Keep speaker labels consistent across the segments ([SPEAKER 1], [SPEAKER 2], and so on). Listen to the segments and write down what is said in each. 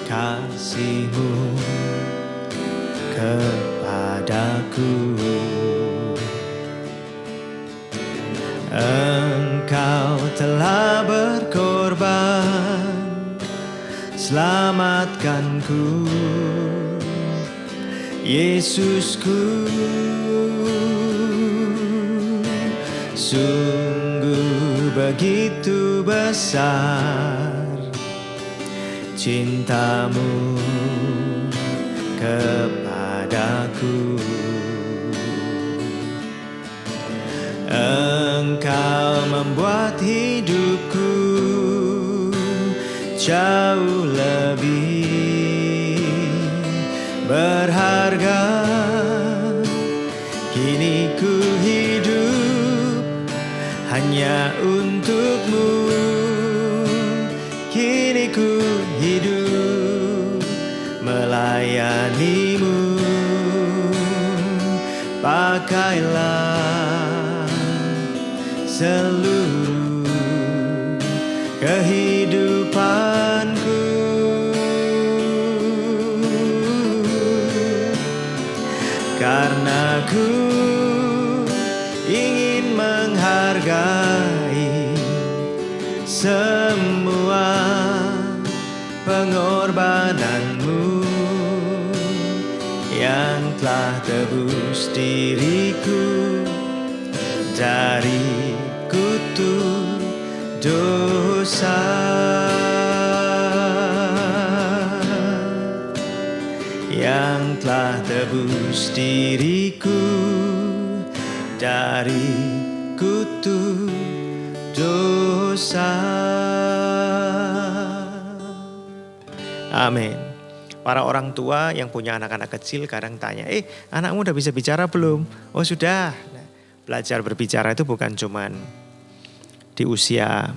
[SPEAKER 1] kasih-Mu kepadaku. Engkau telah berkorban, selamatkanku, Yesusku. Sungguh begitu besar cinta-Mu kepadaku. Engkau membuat hidupku jauh lebih berharga. Kini ku hidup hanya untuk-Mu. Kini ku hidup melayani-Mu. Pakailah seluruh kehidupanku. Karena ku ingin menghargai semua pengorbanan-Mu yang telah tebus diriku dari kutuk dosa. Yang telah tebus diriku dari kutuk dosa. Amin. Para orang tua yang punya anak-anak kecil kadang tanya, anakmu udah bisa bicara belum? Oh sudah. Nah, belajar berbicara itu bukan cuman di usia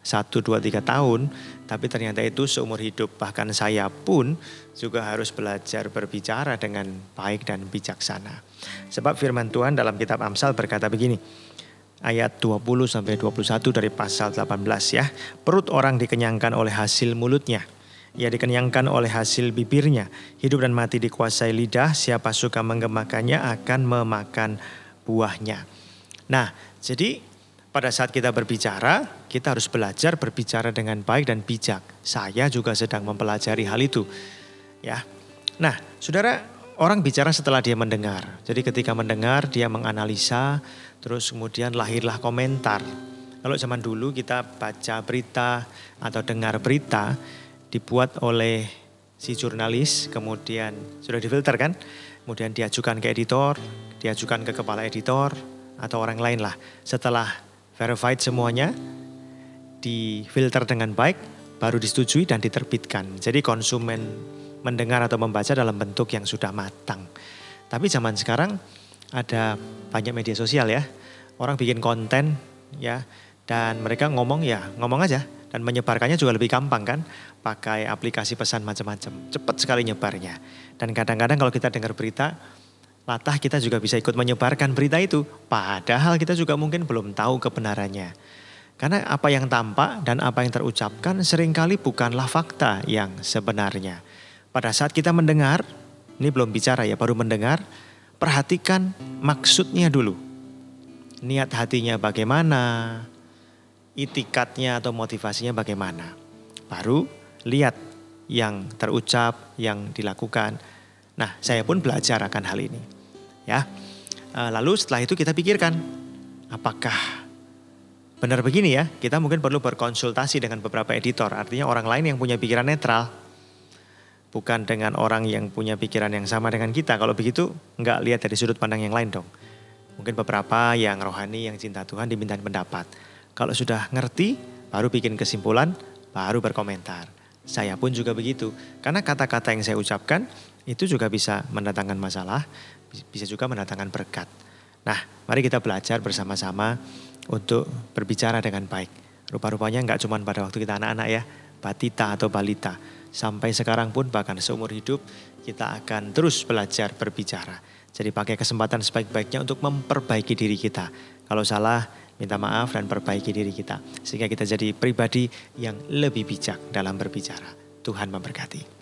[SPEAKER 1] 1, 2, 3 tahun, tapi ternyata itu seumur hidup. Bahkan saya pun juga harus belajar berbicara dengan baik dan bijaksana. Sebab firman Tuhan dalam kitab Amsal berkata begini, ayat 20-21 dari pasal 18 ya. Perut orang dikenyangkan oleh hasil mulutnya. Ia dikenyangkan oleh hasil bibirnya. Hidup dan mati dikuasai lidah. Siapa suka menggemakannya akan memakan buahnya. Nah, jadi pada saat kita berbicara, kita harus belajar berbicara dengan baik dan bijak. Saya juga sedang mempelajari hal itu. Ya. Nah, saudara, orang bicara setelah dia mendengar. Jadi ketika mendengar, dia menganalisa, terus kemudian lahirlah komentar. Kalau zaman dulu kita baca berita atau dengar berita, dibuat oleh si jurnalis, kemudian sudah difilter kan, kemudian diajukan ke editor, diajukan ke kepala editor, atau orang lain lah. Setelah verified semuanya, difilter dengan baik, baru disetujui dan diterbitkan. Jadi konsumen mendengar atau membaca dalam bentuk yang sudah matang. Tapi zaman sekarang ada banyak media sosial ya, orang bikin konten ya, dan mereka ngomong aja. Dan menyebarkannya juga lebih gampang kan, pakai aplikasi pesan macam-macam, cepat sekali nyebarnya. Dan kadang-kadang kalau kita dengar berita, latah kita juga bisa ikut menyebarkan berita itu, padahal kita juga mungkin belum tahu kebenarannya. Karena apa yang tampak dan apa yang terucapkan seringkali bukanlah fakta yang sebenarnya. Pada saat kita mendengar, ini belum bicara ya, baru mendengar, perhatikan maksudnya dulu. Niat hatinya bagaimana, itikadnya atau motivasinya bagaimana. Baru lihat yang terucap, yang dilakukan. Nah, saya pun belajar akan hal ini. Ya. Lalu setelah itu kita pikirkan, apakah benar begini ya? Kita mungkin perlu berkonsultasi dengan beberapa editor, artinya orang lain yang punya pikiran netral. Bukan dengan orang yang punya pikiran yang sama dengan kita. Kalau begitu, enggak lihat dari sudut pandang yang lain dong. Mungkin beberapa yang rohani, yang cinta Tuhan dimintain pendapat. Kalau sudah ngerti, baru bikin kesimpulan, baru berkomentar. Saya pun juga begitu. Karena kata-kata yang saya ucapkan, itu juga bisa mendatangkan masalah, bisa juga mendatangkan berkat. Nah, mari kita belajar bersama-sama untuk berbicara dengan baik. Rupa-rupanya enggak cuma pada waktu kita anak-anak ya, batita atau balita. Sampai sekarang pun bahkan seumur hidup, kita akan terus belajar berbicara. Jadi pakai kesempatan sebaik-baiknya untuk memperbaiki diri kita. Kalau salah, minta maaf dan perbaiki diri kita. Sehingga kita jadi pribadi yang lebih bijak dalam berbicara. Tuhan memberkati.